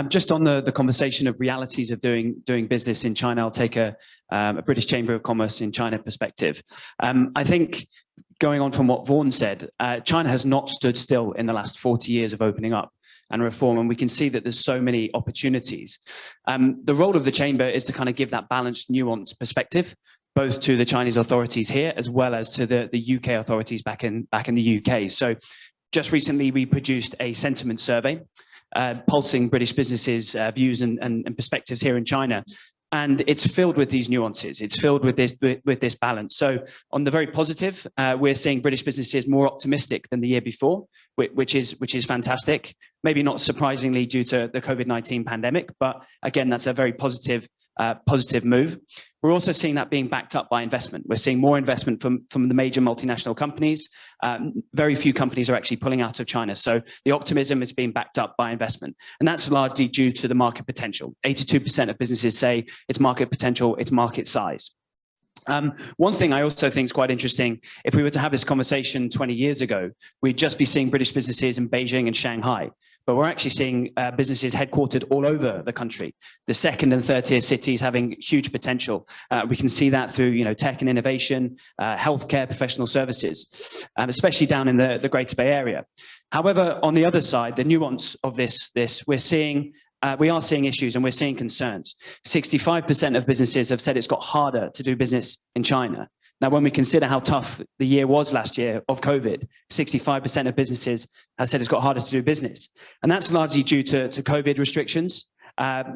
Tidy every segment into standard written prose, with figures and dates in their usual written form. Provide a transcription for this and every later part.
Just on the conversation of realities of doing business in China, I'll take a British Chamber of Commerce in China perspective. I think going on from what Vaughan said, China has not stood still in the last 40 years of opening up and reform, and we can see that there's so many opportunities. The role of the Chamber is to kind of give that balanced, nuanced perspective, both to the Chinese authorities here as well as to the UK authorities back in the UK. So just recently we produced a sentiment survey pulsing British businesses' views and perspectives here in China. And it's filled with these nuances. It's filled with this balance. So on the very positive, we're seeing British businesses more optimistic than the year before, which is fantastic. Maybe not surprisingly due to the COVID-19 pandemic, but again, that's a very positive move. We're also seeing that being backed up by investment. We're seeing more investment from the major multinational companies. Very few companies are actually pulling out of China. So the optimism is being backed up by investment. And that's largely due to the market potential. 82% of businesses say it's market potential, it's market size. One thing I also think is quite interesting, if we were to have this conversation 20 years ago, we'd just be seeing British businesses in Beijing and Shanghai, but we're actually seeing businesses headquartered all over the country. The second and third tier cities having huge potential. We can see that through tech and innovation, healthcare, professional services, especially down in the Greater Bay Area. However, on the other side, the nuance of this we are seeing issues and we're seeing concerns. 65% of businesses have said it's got harder to do business in China. Now, when we consider how tough the year was last year of COVID, 65% of businesses have said it's got harder to do business. And that's largely due to COVID restrictions,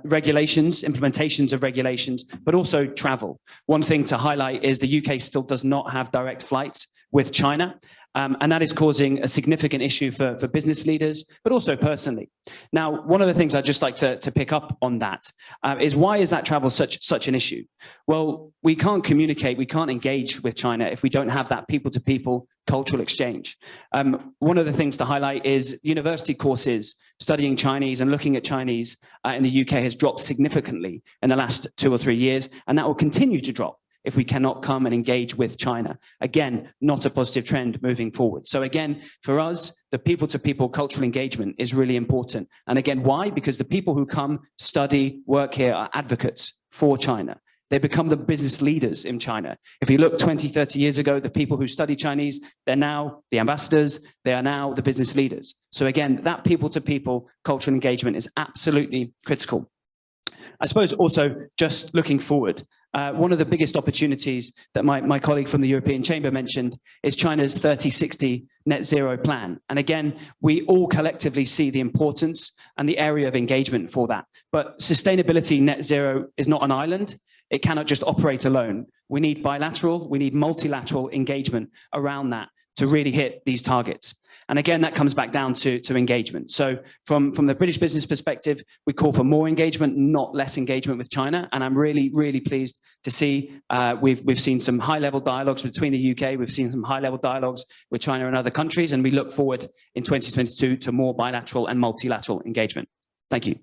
regulations, implementations of regulations, but also travel. One thing to highlight is the UK still does not have direct flights with China. And that is causing a significant issue for business leaders, but also personally. Now, one of the things I'd just like to pick up on that is why is that travel such an issue? Well, we can't communicate, we can't engage with China if we don't have that people-to-people cultural exchange. One of the things to highlight is university courses studying Chinese and looking at Chinese in the UK has dropped significantly in the last 2 or 3 years, and that will continue to drop if we cannot come and engage with China. Again, not a positive trend moving forward. So again, for us, the people-to-people cultural engagement is really important. And again, why? Because the people who come, study, work here are advocates for China. They become the business leaders in China. If you look 20, 30 years ago, the people who study Chinese, they're now the ambassadors, they are now the business leaders. So again, that people-to-people cultural engagement is absolutely critical. I suppose also just looking forward, one of the biggest opportunities that my colleague from the European Chamber mentioned is China's 30-60 net zero plan. And again, we all collectively see the importance and the area of engagement for that. But sustainability net zero is not an island. It cannot just operate alone. We need bilateral, we need multilateral engagement around that to really hit these targets. And again, that comes back down to engagement. So from the British business perspective, we call for more engagement, not less engagement with China. And I'm really, really pleased to see we've seen some high-level dialogues between the UK. We've seen some high-level dialogues with China and other countries. And we look forward in 2022 to more bilateral and multilateral engagement. Thank you.